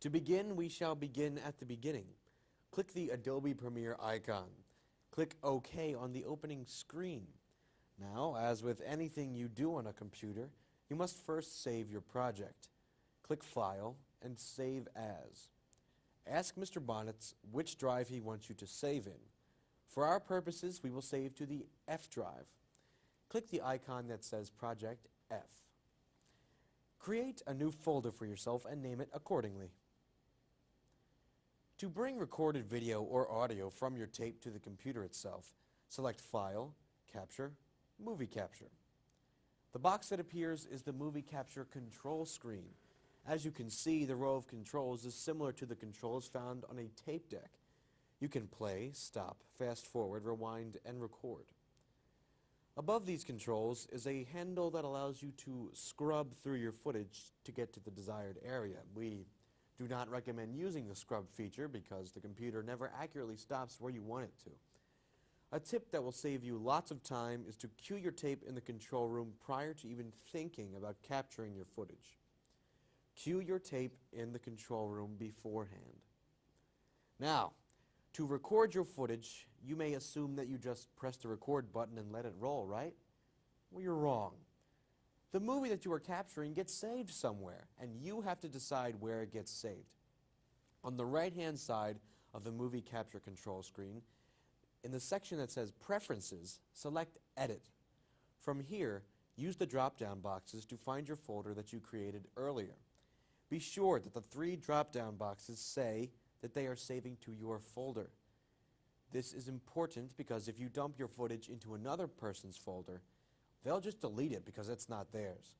To begin, we shall begin at the beginning. Click the Adobe Premiere icon. Click OK on the opening screen. Now, as with anything you do on a computer, you must first save your project. Click File and Save As. Ask Mr. Bonnets which drive he wants you to save in. For our purposes, we will save to the F drive. Click the icon that says Project F. Create a new folder for yourself and name it accordingly. To bring recorded video or audio from your tape to the computer itself, select File, Capture, Movie Capture. The box that appears is the Movie Capture control screen. As you can see, the row of controls is similar to the controls found on a tape deck. You can play, stop, fast forward, rewind, and record. Above these controls is a handle that allows you to scrub through your footage to get to the desired area. We do not recommend using the scrub feature because the computer never accurately stops where you want it to. A tip that will save you lots of time is to cue your tape in the control room prior to even thinking about capturing your footage. Cue your tape in the control room beforehand. Now, to record your footage, you may assume that you just press the record button and let it roll, right? Well, you're wrong. The movie that you are capturing gets saved somewhere, and you have to decide where it gets saved. On the right-hand side of the movie capture control screen, in the section that says Preferences, select Edit. From here, use the drop-down boxes to find your folder that you created earlier. Be sure that the 3 drop-down boxes say that they are saving to your folder. This is important because if you dump your footage into another person's folder, they'll just delete it because it's not theirs.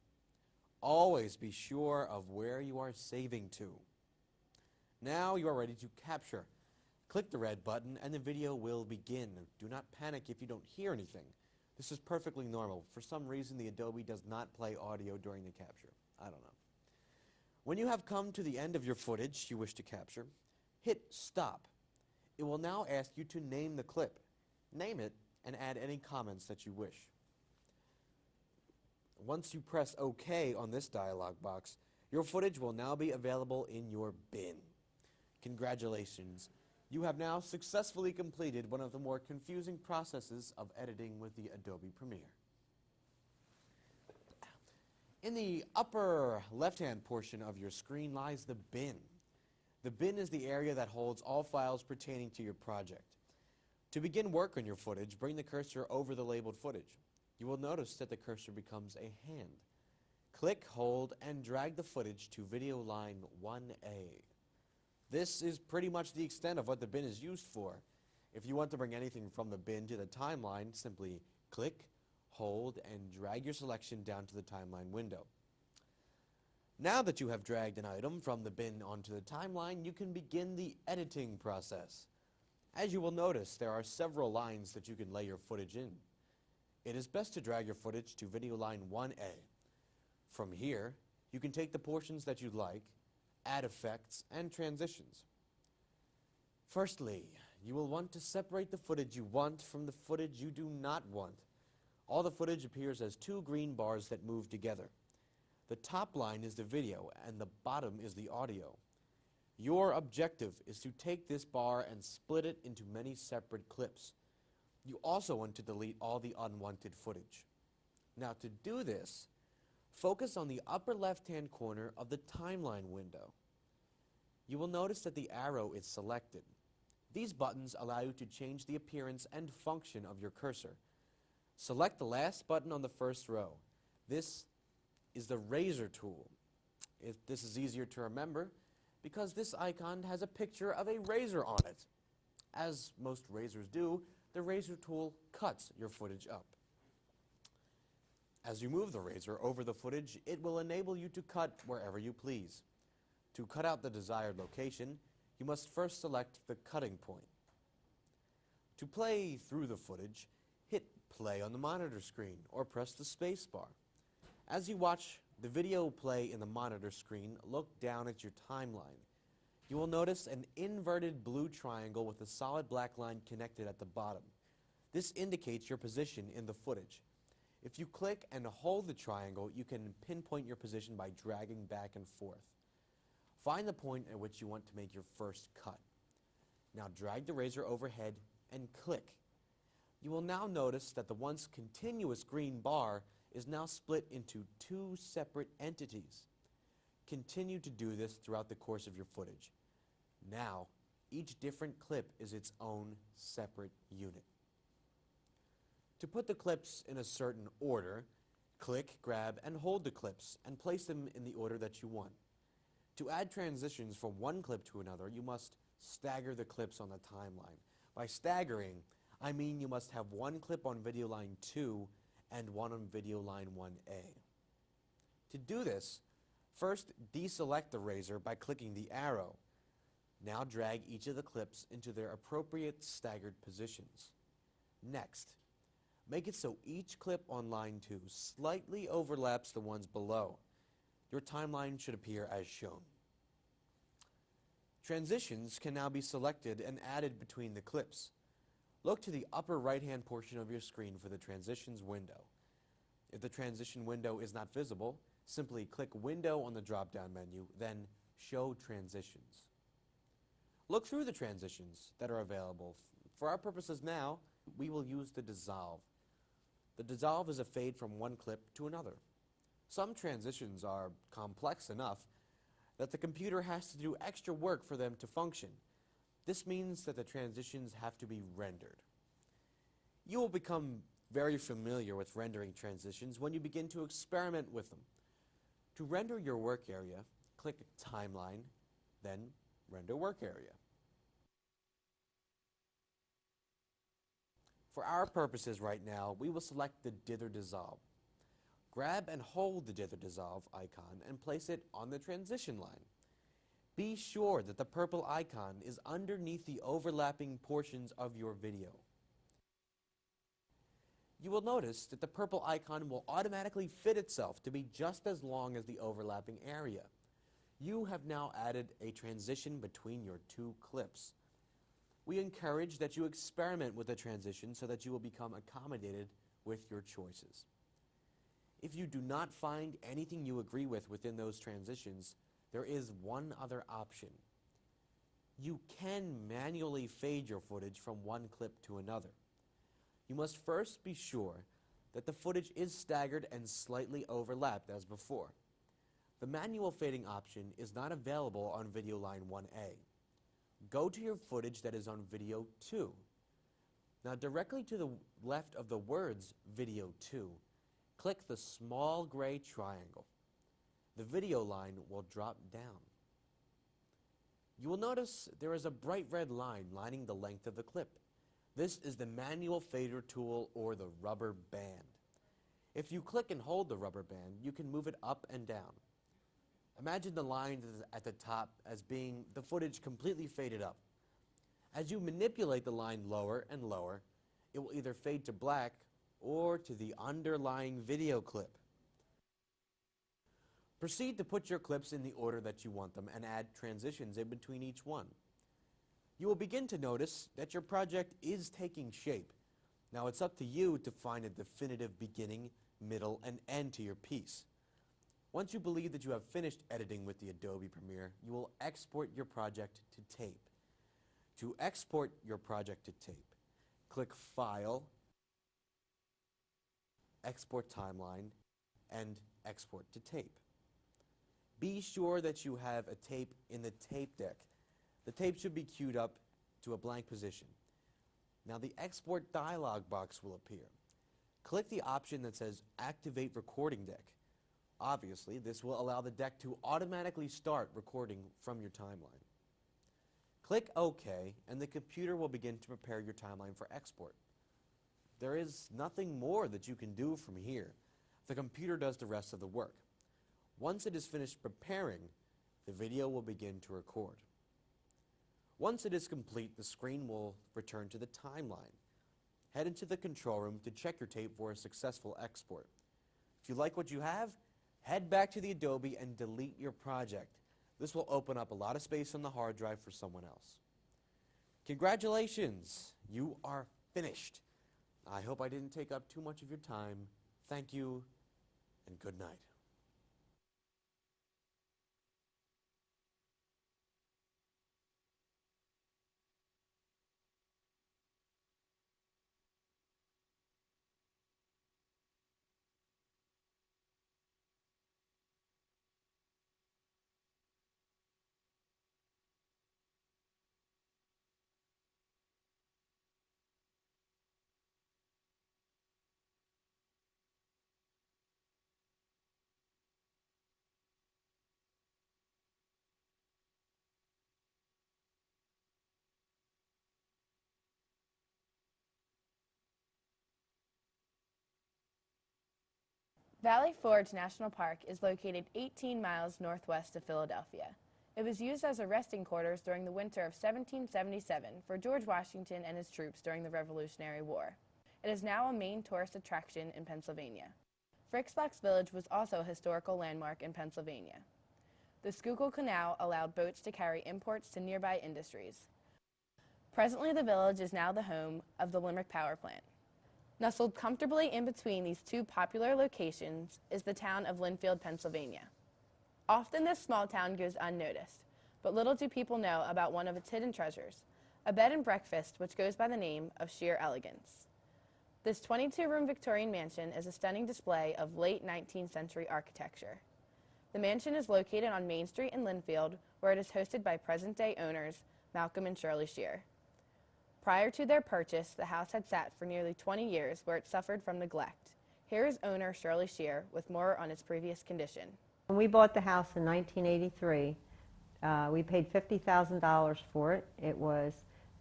Always be sure of where you are saving to. Now you are ready to capture. Click the red button and the video will begin. Do not panic if you don't hear anything. This is perfectly normal. For some reason, the Adobe does not play audio during the capture. I don't know. When you have come to the end of your footage you wish to capture, hit Stop. It will now ask you to name the clip. Name it and add any comments that you wish. Once you press OK on this dialog box, your footage will now be available in your bin. Congratulations. You have now successfully completed one of the more confusing processes of editing with the Adobe Premiere. In the upper left-hand portion of your screen lies the bin. The bin is the area that holds all files pertaining to your project. To begin work on your footage, bring the cursor over the labeled footage. You will notice that the cursor becomes a hand. Click, hold, and drag the footage to video line 1A. This is pretty much the extent of what the bin is used for. If you want to bring anything from the bin to the timeline, simply click, hold, and drag your selection down to the timeline window. Now that you have dragged an item from the bin onto the timeline, you can begin the editing process. As you will notice, there are several lines that you can lay your footage in. It is best to drag your footage to video line 1A. From here, you can take the portions that you like, add effects, and transitions. Firstly, you will want to separate the footage you want from the footage you do not want. All the footage appears as 2 green bars that move together. The top line is the video, and the bottom is the audio. Your objective is to take this bar and split it into many separate clips. You also want to delete all the unwanted footage. Now to do this, focus on the upper left-hand corner of the timeline window. You will notice that the arrow is selected. These buttons allow you to change the appearance and function of your cursor. Select the last button on the first row. This is the razor tool. This is easier to remember because this icon has a picture of a razor on it. As most razors do, the razor tool cuts your footage up. As you move the razor over the footage, it will enable you to cut wherever you please. To cut out the desired location, you must first select the cutting point. To play through the footage, hit play on the monitor screen or press the space bar. As you watch the video play in the monitor screen, look down at your timeline. You will notice an inverted blue triangle with a solid black line connected at the bottom. This indicates your position in the footage. If you click and hold the triangle, you can pinpoint your position by dragging back and forth. Find the point at which you want to make your first cut. Now drag the razor overhead and click. You will now notice that the once continuous green bar is now split into two separate entities. Continue to do this throughout the course of your footage. Now, each different clip is its own separate unit. To put the clips in a certain order, click, grab, and hold the clips and place them in the order that you want. To add transitions from one clip to another, you must stagger the clips on the timeline. By staggering, I mean you must have one clip on video line 2 and one on video line 1A. To do this, first deselect the razor by clicking the arrow. Now drag each of the clips into their appropriate staggered positions. Next, make it so each clip on line 2 slightly overlaps the ones below. Your timeline should appear as shown. Transitions can now be selected and added between the clips. Look to the upper right-hand portion of your screen for the Transitions window. If the transition window is not visible, simply click Window on the drop-down menu, then Show Transitions. Look through the transitions that are available. For our purposes now, we will use the dissolve. The dissolve is a fade from one clip to another. Some transitions are complex enough that the computer has to do extra work for them to function. This means that the transitions have to be rendered. You will become very familiar with rendering transitions when you begin to experiment with them. To render your work area, click Timeline, then Render Work Area. For our purposes right now, we will select the Dither Dissolve. Grab and hold the Dither Dissolve icon and place it on the transition line. Be sure that the purple icon is underneath the overlapping portions of your video. You will notice that the purple icon will automatically fit itself to be just as long as the overlapping area. You have now added a transition between your two clips. We encourage that you experiment with the transition so that you will become accommodated with your choices. If you do not find anything you agree with within those transitions, there is one other option. You can manually fade your footage from one clip to another. You must first be sure that the footage is staggered and slightly overlapped as before. The manual fading option is not available on video line 1A. Go to your footage that is on video 2. Now directly to the left of the words video 2, click the small gray triangle. The video line will drop down. You will notice there is a bright red line lining the length of the clip. This is the manual fader tool or the rubber band. If you click and hold the rubber band, you can move it up and down. Imagine the line at the top as being the footage completely faded up. As you manipulate the line lower and lower, it will either fade to black or to the underlying video clip. Proceed to put your clips in the order that you want them and add transitions in between each one. You will begin to notice that your project is taking shape. Now it's up to you to find a definitive beginning, middle, and end to your piece. Once you believe that you have finished editing with the Adobe Premiere, you will export your project to tape. To export your project to tape, click File, Export Timeline, and Export to Tape. Be sure that you have a tape in the tape deck. The tape should be queued up to a blank position. Now the export dialog box will appear. Click the option that says Activate Recording Deck. Obviously, this will allow the deck to automatically start recording from your timeline. Click OK, and the computer will begin to prepare your timeline for export. There is nothing more that you can do from here. The computer does the rest of the work. Once it is finished preparing, the video will begin to record. Once it is complete, the screen will return to the timeline. Head into the control room to check your tape for a successful export. If you like what you have, head back to the Adobe and delete your project. This will open up a lot of space on the hard drive for someone else. Congratulations! You are finished. I hope I didn't take up too much of your time. Thank you, and good night. Valley Forge National Park is located 18 miles northwest of Philadelphia. It was used as a resting quarters during the winter of 1777 for George Washington and his troops during the Revolutionary War. It is now a main tourist attraction in Pennsylvania. Frick's Village was also a historical landmark in Pennsylvania. The Schuylkill Canal allowed boats to carry imports to nearby industries. Presently, the village is now the home of the Limerick Power Plant. Nestled comfortably in between these two popular locations is the town of Lynnfield, Pennsylvania. Often this small town goes unnoticed, but little do people know about one of its hidden treasures, a bed and breakfast which goes by the name of Sheer Elegance. This 22-room Victorian mansion is a stunning display of late 19th century architecture. The mansion is located on Main Street in Lynnfield, where it is hosted by present-day owners Malcolm and Shirley Sheer. Prior to their purchase, the house had sat for nearly 20 years where it suffered from neglect. Here is owner Shirley Sheer with more on its previous condition. When we bought the house in 1983, we paid $50,000 for it. It was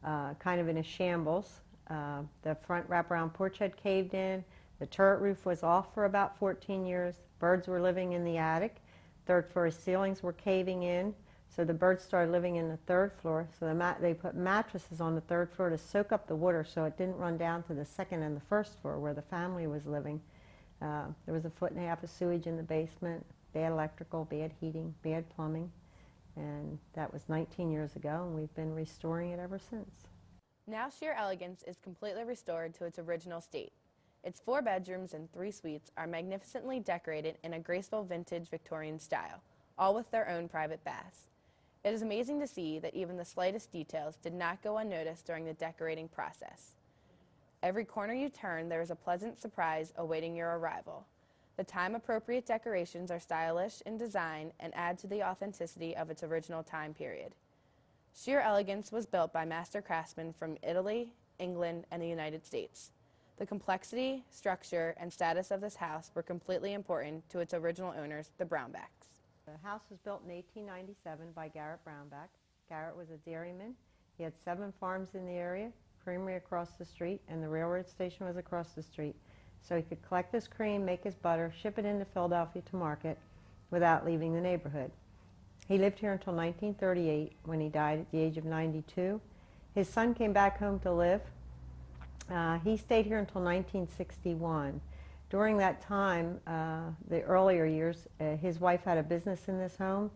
kind of in a shambles. The front wraparound porch had caved in. The turret roof was off for about 14 years. Birds were living in the attic. Third floor ceilings were caving in. So the birds started living in the third floor. So they put mattresses on the third floor to soak up the water so it didn't run down to the second and the first floor where the family was living. There was 1.5 feet of sewage in the basement, bad electrical, bad heating, bad plumbing. And that was 19 years ago, and we've been restoring it ever since. Now Sheer Elegance is completely restored to its original state. Its 4 bedrooms and 3 suites are magnificently decorated in a graceful vintage Victorian style, all with their own private baths. It is amazing to see that even the slightest details did not go unnoticed during the decorating process. Every corner you turn, there is a pleasant surprise awaiting your arrival. The time-appropriate decorations are stylish in design and add to the authenticity of its original time period. Sheer Elegance was built by master craftsmen from Italy, England, and the United States. The complexity, structure, and status of this house were completely important to its original owners, the Brownbacks. The house was built in 1897 by Garrett Brownback. Garrett was a dairyman. He had 7 farms in the area, creamery across the street, and the railroad station was across the street. So he could collect his cream, make his butter, ship it into Philadelphia to market without leaving the neighborhood. He lived here until 1938 when he died at the age of 92. His son came back home to live. He stayed here until 1961. During that time, the earlier years, his wife had a business in this home.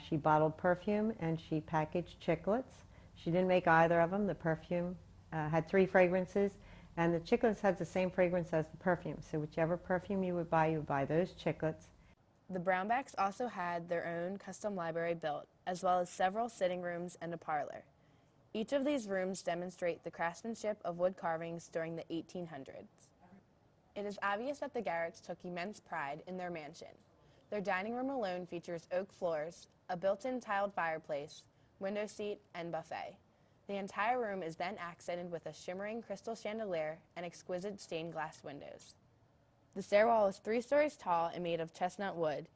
She bottled perfume and she packaged chiclets. She didn't make either of them. The perfume had 3 fragrances, and the chiclets had the same fragrance as the perfume. So whichever perfume you would buy those chiclets. The Brownbacks also had their own custom library built, as well as several sitting rooms and a parlor. Each of these rooms demonstrate the craftsmanship of wood carvings during the 1800s. It is obvious that the Garretts took immense pride in their mansion. Their dining room alone features oak floors, a built-in tiled fireplace, window seat, and buffet. The entire room is then accented with a shimmering crystal chandelier and exquisite stained glass windows. The stairwell is 3 stories tall and made of chestnut wood.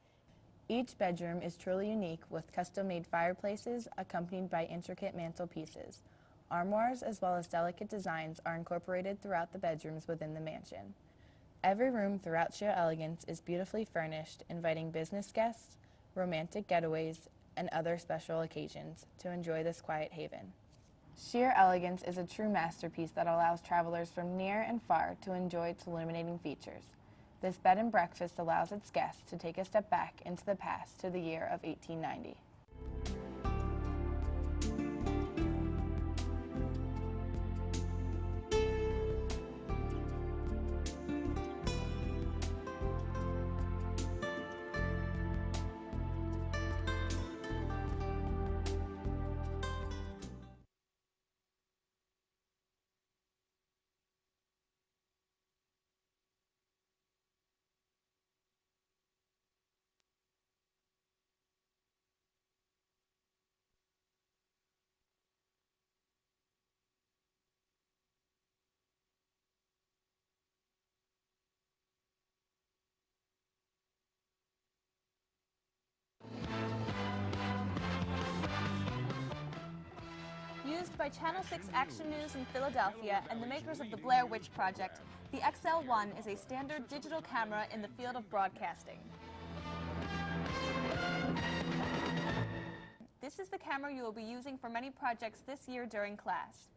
Each bedroom is truly unique with custom-made fireplaces accompanied by intricate mantelpieces. Armoires as well as delicate designs are incorporated throughout the bedrooms within the mansion. Every room throughout Sheer Elegance is beautifully furnished, inviting business guests, romantic getaways, and other special occasions to enjoy this quiet haven. Sheer Elegance is a true masterpiece that allows travelers from near and far to enjoy its illuminating features. This bed and breakfast allows its guests to take a step back into the past to the year of 1890. by Channel 6 Action News in Philadelphia and the makers of the Blair Witch Project, the XL1 is a standard digital camera in the field of broadcasting. This is the camera you will be using for many projects this year during class.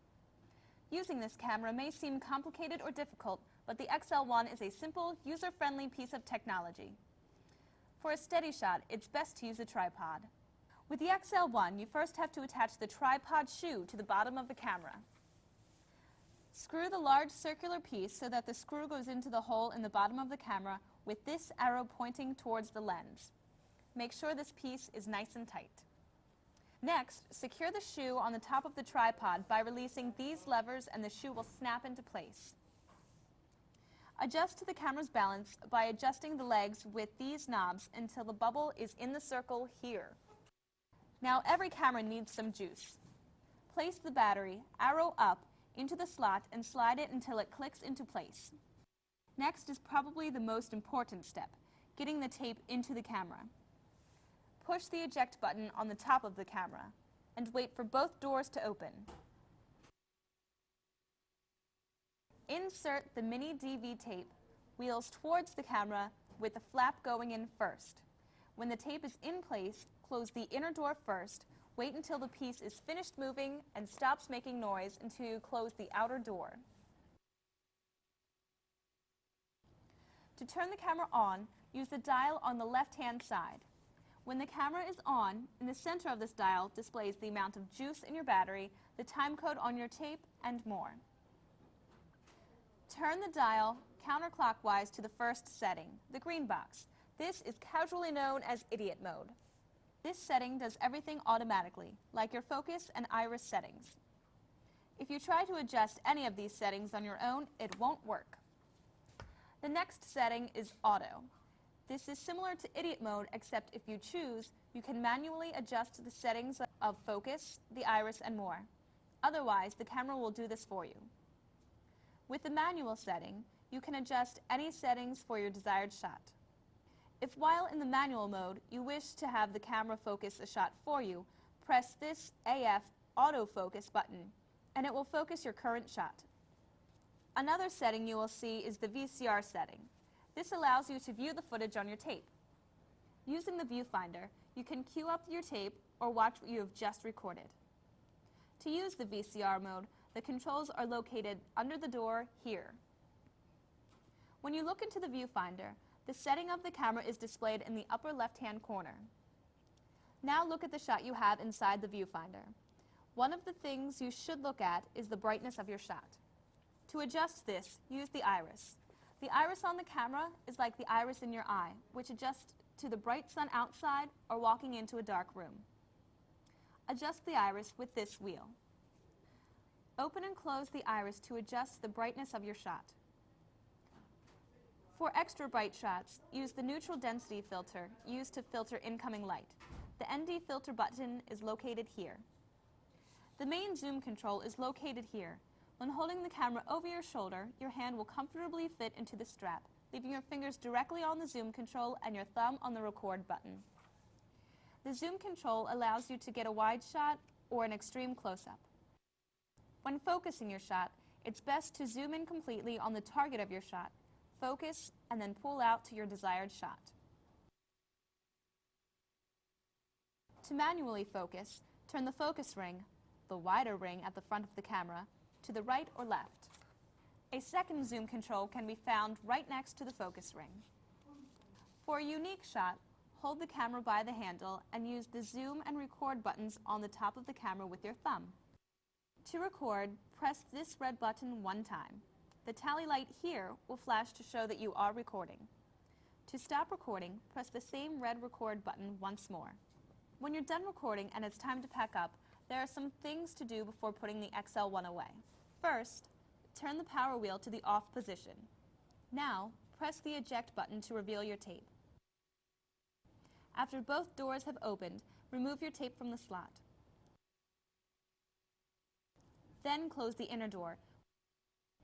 Using this camera may seem complicated or difficult, but the XL1 is a simple, user-friendly piece of technology. For a steady shot, it's best to use a tripod. With the XL1, you first have to attach the tripod shoe to the bottom of the camera. Screw the large circular piece so that the screw goes into the hole in the bottom of the camera with this arrow pointing towards the lens. Make sure this piece is nice and tight. Next, secure the shoe on the top of the tripod by releasing these levers and the shoe will snap into place. Adjust to the camera's balance by adjusting the legs with these knobs until the bubble is in the circle here. Now every camera needs some juice. Place the battery, arrow up, into the slot and slide it until it clicks into place. Next is probably the most important step, getting the tape into the camera. Push the eject button on the top of the camera and wait for both doors to open. Insert the mini DV tape wheels towards the camera with the flap going in first. When the tape is in place, close the inner door first, wait until the piece is finished moving and stops making noise until you close the outer door. To turn the camera on, use the dial on the left-hand side. When the camera is on, in the center of this dial displays the amount of juice in your battery, the time code on your tape, and more. Turn the dial counterclockwise to the first setting, the green box. This is casually known as idiot mode. This setting does everything automatically, like your focus and iris settings. If you try to adjust any of these settings on your own, it won't work. The next setting is auto. This is similar to idiot mode, except if you choose, you can manually adjust the settings of focus, the iris, and more. Otherwise, the camera will do this for you. With the manual setting, you can adjust any settings for your desired shot. If while in the manual mode, you wish to have the camera focus a shot for you, press this AF autofocus button, and it will focus your current shot. Another setting you will see is the VCR setting. This allows you to view the footage on your tape. Using the viewfinder, you can queue up your tape or watch what you have just recorded. To use the VCR mode, the controls are located under the door here. When you look into the viewfinder, the setting of the camera is displayed in the upper left-hand corner. Now look at the shot you have inside the viewfinder. One of the things you should look at is the brightness of your shot. To adjust this, use the iris. The iris on the camera is like the iris in your eye, which adjusts to the bright sun outside or walking into a dark room. Adjust the iris with this wheel. Open and close the iris to adjust the brightness of your shot. For extra bright shots, use the neutral density filter used to filter incoming light. The ND filter button is located here. The main zoom control is located here. When holding the camera over your shoulder, your hand will comfortably fit into the strap, leaving your fingers directly on the zoom control and your thumb on the record button. The zoom control allows you to get a wide shot or an extreme close-up. When focusing your shot, it's best to zoom in completely on the target of your shot, focus, and then pull out to your desired shot. To manually focus, turn the focus ring, the wider ring at the front of the camera, to the right or left. A second zoom control can be found right next to the focus ring. For a unique shot, hold the camera by the handle and use the zoom and record buttons on the top of the camera with your thumb. To record, press this red button one time. The tally light here will flash to show that you are recording. To stop recording, press the same red record button once more. When you're done recording and it's time to pack up, there are some things to do before putting the XL1 away. First, turn the power wheel to the off position. Now, press the eject button to reveal your tape. After both doors have opened, remove your tape from the slot. Then close the inner door.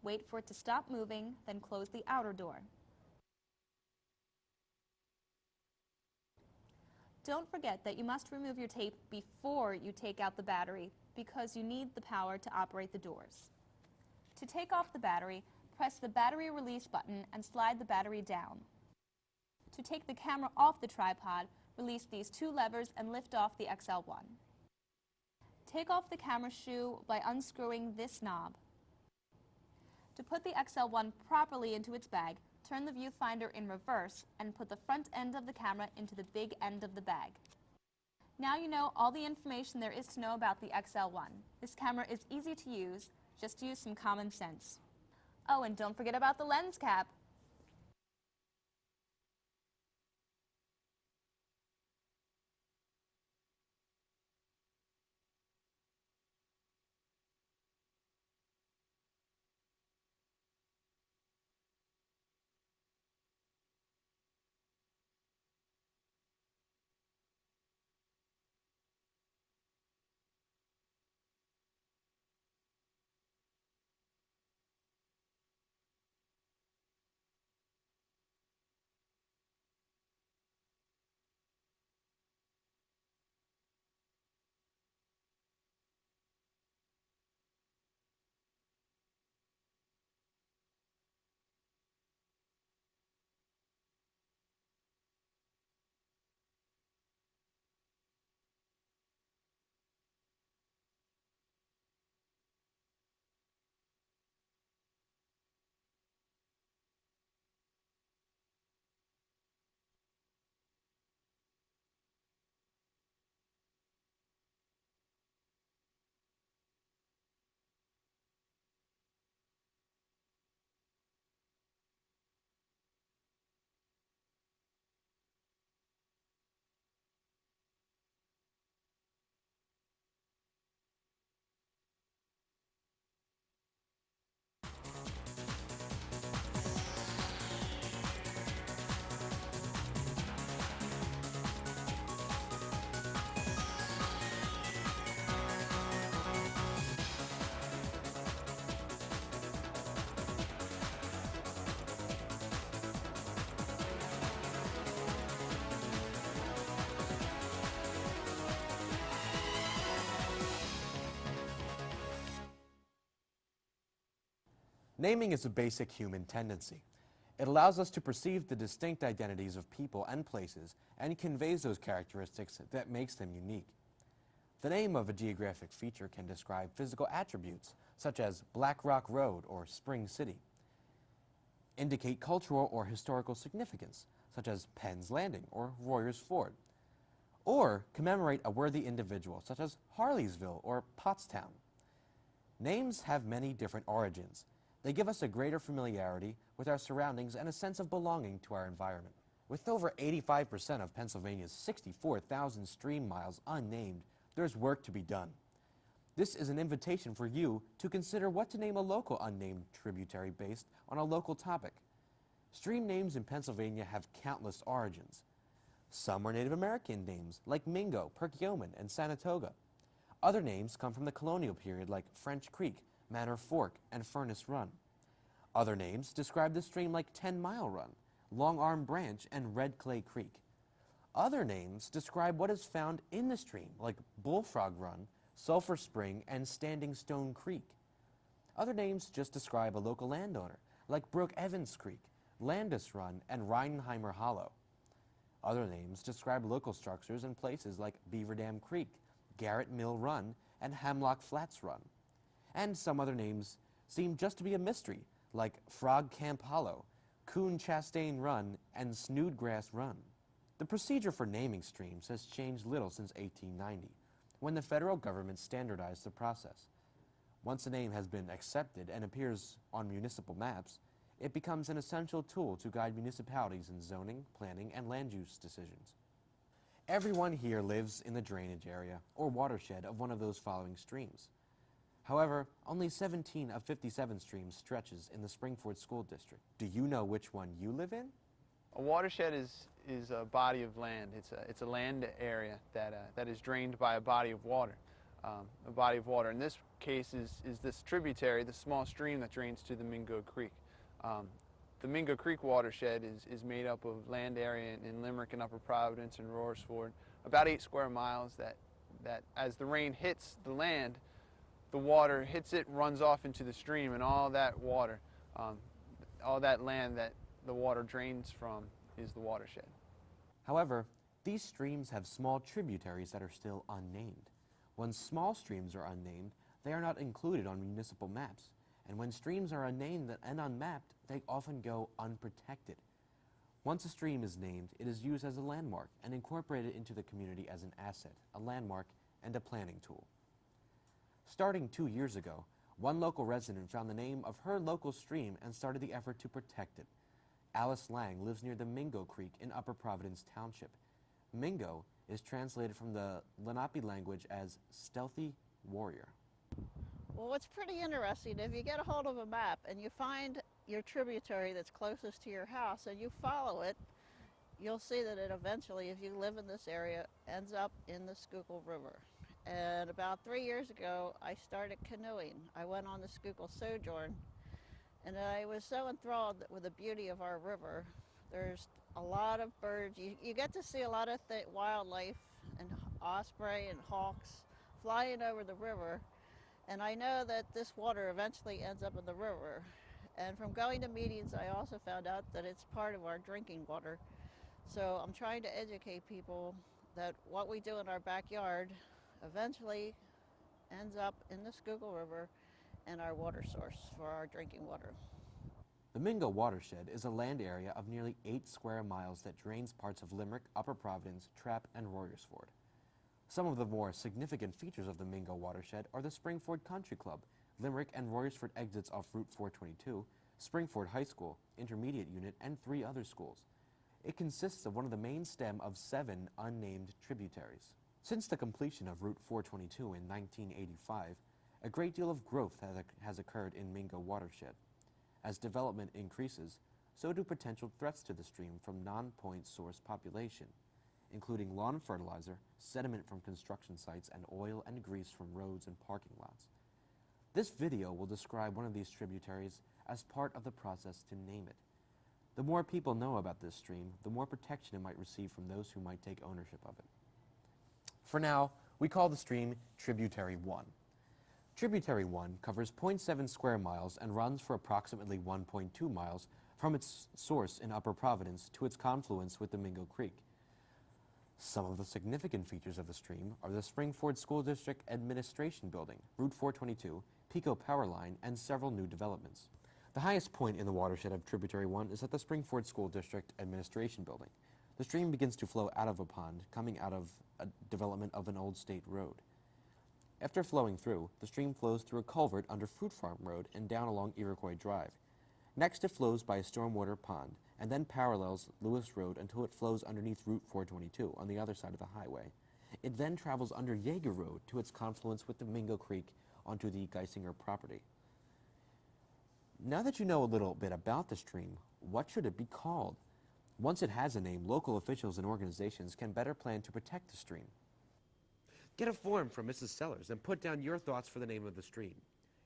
Wait for it to stop moving, then close the outer door. Don't forget that you must remove your tape before you take out the battery because you need the power to operate the doors. To take off the battery, press the battery release button and slide the battery down. To take the camera off the tripod, release these two levers and lift off the XL1. Take off the camera shoe by unscrewing this knob. To put the XL1 properly into its bag, turn the viewfinder in reverse and put the front end of the camera into the big end of the bag. Now you know all the information there is to know about the XL1. This camera is easy to use, just use some common sense. Oh, and don't forget about the lens cap. Naming is a basic human tendency. It allows us to perceive the distinct identities of people and places and conveys those characteristics that makes them unique. The name of a geographic feature can describe physical attributes, such as Black Rock Road or Spring City, indicate cultural or historical significance, such as Penn's Landing or Royers Ford, or commemorate a worthy individual, such as Harleysville or Pottstown. Names have many different origins. They give us a greater familiarity with our surroundings and a sense of belonging to our environment. With over 85% of Pennsylvania's 64,000 stream miles unnamed, there's work to be done. This is an invitation for you to consider what to name a local unnamed tributary based on a local topic. Stream names in Pennsylvania have countless origins. Some are Native American names like Mingo, Perkiomen, and Sanatoga. Other names come from the colonial period like French Creek, Manor Fork, and Furnace Run. Other names describe the stream like 10 Mile Run, Long Arm Branch, and Red Clay Creek. Other names describe what is found in the stream like Bullfrog Run, Sulphur Spring, and Standing Stone Creek. Other names just describe a local landowner like Brook Evans Creek, Landis Run, and Reinheimer Hollow. Other names describe local structures and places like Beaver Dam Creek, Garrett Mill Run, and Hemlock Flats Run. And some other names seem just to be a mystery, like Frog Camp Hollow, Coon Chastain Run, and Snoodgrass Run. The procedure for naming streams has changed little since 1890, when the federal government standardized the process. Once a name has been accepted and appears on municipal maps, it becomes an essential tool to guide municipalities in zoning, planning, and land use decisions. Everyone here lives in the drainage area or watershed of one of those following streams. However, only 17 of 57 streams stretches in the Springford School District. Do you know which one you live in? A watershed is a body of land. It's a land area that is drained by a body of water. A body of water in this case is this tributary, the small stream that drains to the Mingo Creek. The Mingo Creek watershed is made up of land area in Limerick and Upper Providence and Royersford, about 8 square miles that as the rain hits the land, the water hits it, runs off into the stream, and all that water, all that land that the water drains from is the watershed. However, these streams have small tributaries that are still unnamed. When small streams are unnamed, they are not included on municipal maps. And when streams are unnamed and unmapped, they often go unprotected. Once a stream is named, it is used as a landmark and incorporated into the community as an asset, a landmark, and a planning tool. Starting 2 years ago, one local resident found the name of her local stream and started the effort to protect it. Alice Lang lives near the Mingo Creek in Upper Providence Township. Mingo is translated from the Lenape language as stealthy warrior. Well, what's pretty interesting, if you get a hold of a map and you find your tributary that's closest to your house and you follow it, you'll see that it eventually, if you live in this area, ends up in the Schuylkill River. And about 3 years ago, I started canoeing. I went on the Schuylkill Sojourn, and I was so enthralled with the beauty of our river. There's a lot of birds. You get to see a lot of wildlife and osprey and hawks flying over the river. And I know that this water eventually ends up in the river. And from going to meetings, I also found out that it's part of our drinking water. So I'm trying to educate people that what we do in our backyard eventually ends up in the Schuylkill River and our water source for our drinking water. The Mingo watershed is a land area of nearly 8 square miles that drains parts of Limerick, Upper Providence, Trapp, and Royersford. Some of the more significant features of the Mingo watershed are the Springford Country Club, Limerick and Royersford exits off Route 422, Springford High School, Intermediate Unit, and 3 other schools. It consists of one of the main stem of 7 unnamed tributaries. Since the completion of Route 422 in 1985, a great deal of growth has occurred in Mingo watershed. As development increases, so do potential threats to the stream from non-point source population, including lawn fertilizer, sediment from construction sites, and oil and grease from roads and parking lots. This video will describe one of these tributaries as part of the process to name it. The more people know about this stream, the more protection it might receive from those who might take ownership of it. For now, we call the stream Tributary 1. Tributary 1 covers 0.7 square miles and runs for approximately 1.2 miles from its source in Upper Providence to its confluence with the Mingo Creek. Some of the significant features of the stream are the Springford School District Administration Building, Route 422, Pico Power Line, and several new developments. The highest point in the watershed of Tributary 1 is at the Springford School District Administration Building. The stream begins to flow out of a pond coming out of a development of an old state road. After flowing through, the stream flows through a culvert under Fruit Farm Road and down along Iroquois Drive. Next, it flows by a stormwater pond and then parallels Lewis Road until it flows underneath Route 422 on the other side of the highway. It then travels under Jaeger Road to its confluence with the Mingo Creek onto the Geisinger property. Now that you know a little bit about the stream, what should it be called? Once it has a name, local officials and organizations can better plan to protect the stream. Get a form from Mrs. Sellers and put down your thoughts for the name of the stream.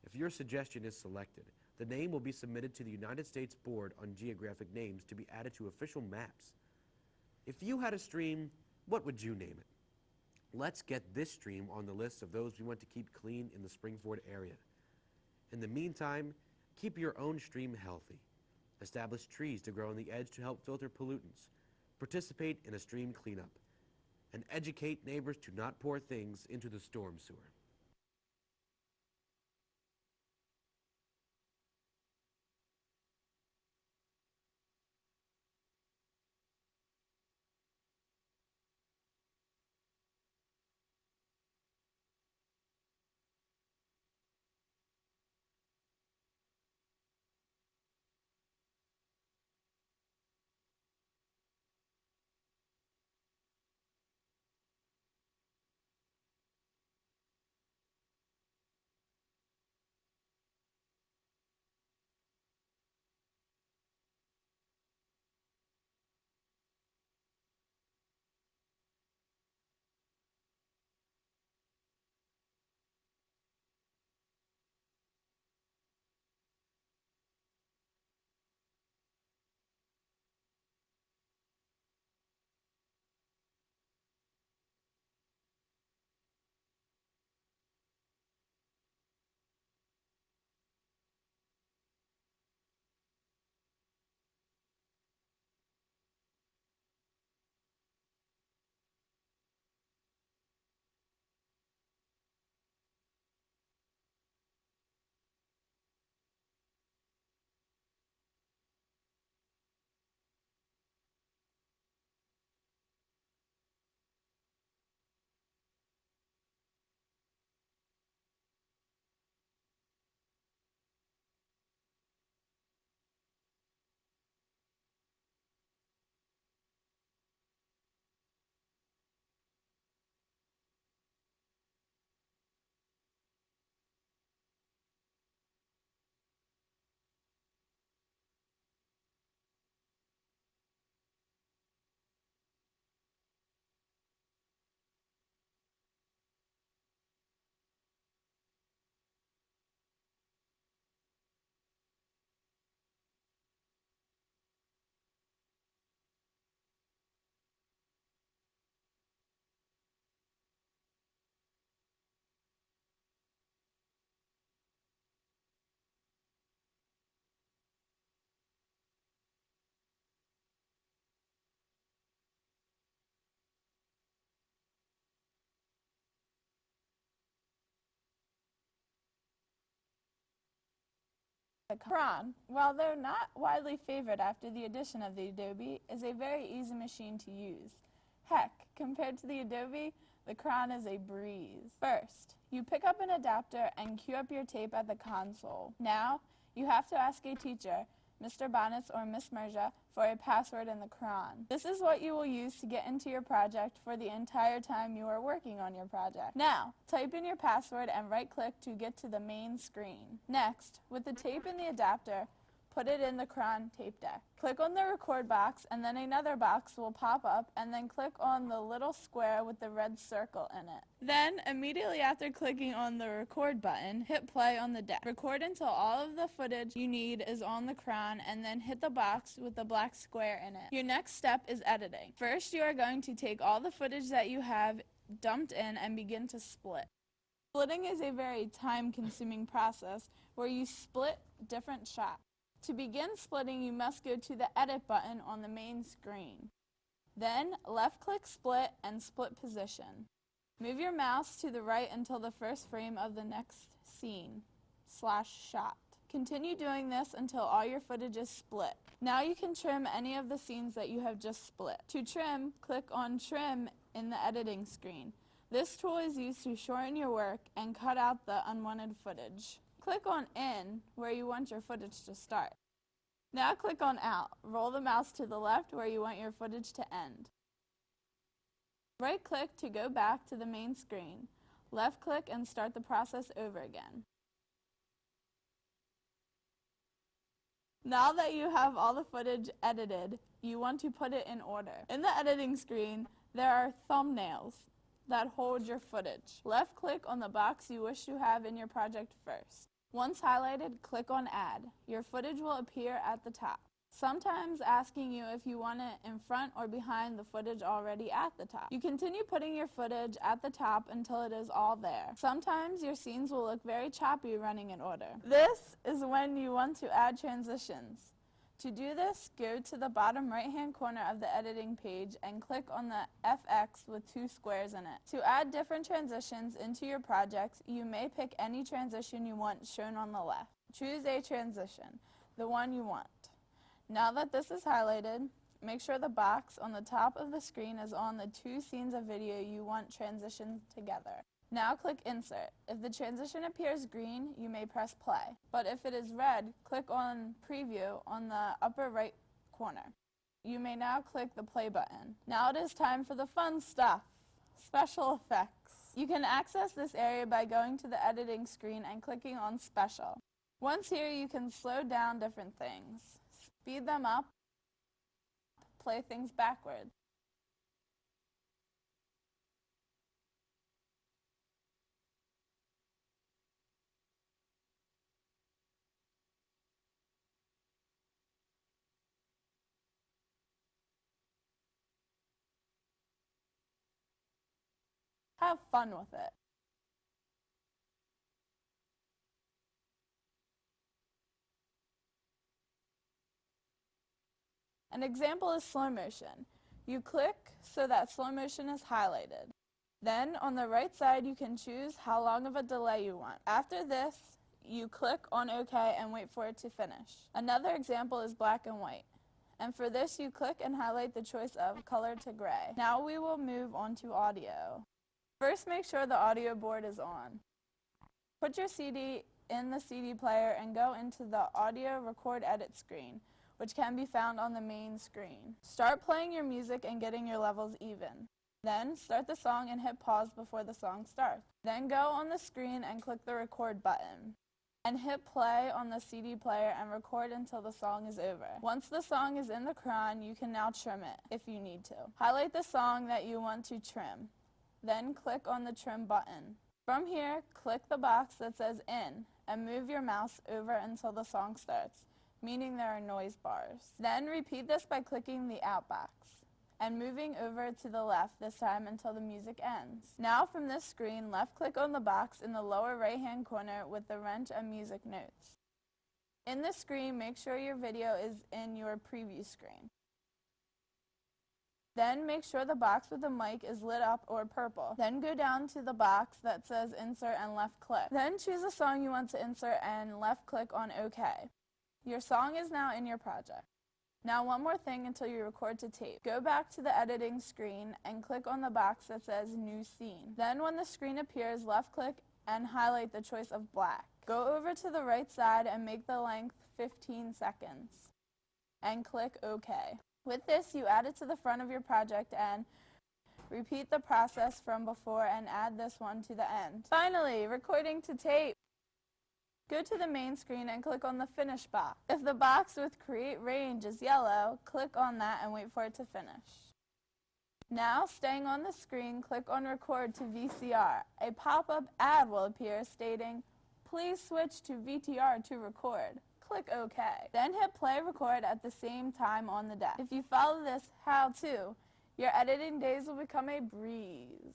If your suggestion is selected, the name will be submitted to the United States Board on Geographic Names to be added to official maps. If you had a stream, what would you name it? Let's get this stream on the list of those we want to keep clean in the Springford area. In the meantime, keep your own stream healthy. Establish trees to grow on the edge to help filter pollutants. Participate in a stream cleanup. And educate neighbors to not pour things into the storm sewer. The Cron, while they're not widely favored after the addition of the Adobe, is a very easy machine to use. Heck, compared to the Adobe, the Cron is a breeze. First, you pick up an adapter and cue up your tape at the console. Now, you have to ask a teacher, Mr. Bonitz or Miss Merja, for a password in the Cron. This is what you will use to get into your project for the entire time you are working on your project. Now, type in your password and right-click to get to the main screen. Next, with the tape in the adapter, put it in the Cron tape deck. Click on the record box and then another box will pop up, and then click on the little square with the red circle in it. Then, immediately after clicking on the record button, hit play on the deck. Record until all of the footage you need is on the Cron, and then hit the box with the black square in it. Your next step is editing. First, you are going to take all the footage that you have dumped in and begin to split. Splitting is a very time-consuming process where you split different shots. To begin splitting, you must go to the Edit button on the main screen. Then, left-click Split and Split Position. Move your mouse to the right until the first frame of the next scene/shot. Continue doing this until all your footage is split. Now you can trim any of the scenes that you have just split. To trim, click on Trim in the editing screen. This tool is used to shorten your work and cut out the unwanted footage. Click on In, where you want your footage to start. Now click on Out. Roll the mouse to the left where you want your footage to end. Right-click to go back to the main screen. Left-click and start the process over again. Now that you have all the footage edited, you want to put it in order. In the editing screen, there are thumbnails that hold your footage. Left-click on the box you wish to have in your project first. Once highlighted, click on Add. Your footage will appear at the top, sometimes asking you if you want it in front or behind the footage already at the top. You continue putting your footage at the top until it is all there. Sometimes your scenes will look very choppy running in order. This is when you want to add transitions. To do this, go to the bottom right-hand corner of the editing page and click on the FX with two squares in it. To add different transitions into your projects, you may pick any transition you want shown on the left. Choose a transition, the one you want. Now that this is highlighted, make sure the box on the top of the screen is on the two scenes of video you want transitioned together. Now click Insert. If the transition appears green, you may press play. But if it is red, click on Preview on the upper right corner. You may now click the play button. Now it is time for the fun stuff, special effects. You can access this area by going to the editing screen and clicking on Special. Once here, you can slow down different things, speed them up, play things backwards. Have fun with it. An example is slow motion. You click so that slow motion is highlighted. Then on the right side you can choose how long of a delay you want. After this, you click on OK and wait for it to finish. Another example is black and white. And for this you click and highlight the choice of color to gray. Now we will move on to audio. First, make sure the audio board is on. Put your CD in the CD player and go into the Audio Record Edit screen, which can be found on the main screen. Start playing your music and getting your levels even. Then, start the song and hit pause before the song starts. Then go on the screen and click the record button. And hit play on the CD player and record until the song is over. Once the song is in the Cron, you can now trim it if you need to. Highlight the song that you want to trim. Then click on the Trim button. From here, click the box that says In and move your mouse over until the song starts, meaning there are noise bars. Then repeat this by clicking the Out box and moving over to the left this time until the music ends. Now from this screen, left-click on the box in the lower right-hand corner with the wrench and music notes. In the screen, make sure your video is in your preview screen. Then make sure the box with the mic is lit up or purple. Then go down to the box that says Insert and left click. Then choose a song you want to insert and left click on OK. Your song is now in your project. Now one more thing until you record to tape. Go back to the editing screen and click on the box that says New Scene. Then when the screen appears, left click and highlight the choice of black. Go over to the right side and make the length 15 seconds. And click OK. With this, you add it to the front of your project and repeat the process from before and add this one to the end. Finally, recording to tape. Go to the main screen and click on the Finish box. If the box with Create Range is yellow, click on that and wait for it to finish. Now, staying on the screen, click on Record to VCR. A pop-up ad will appear stating, "Please switch to VTR to record." Click OK. Then hit play record at the same time on the deck. If you follow this how-to, your editing days will become a breeze.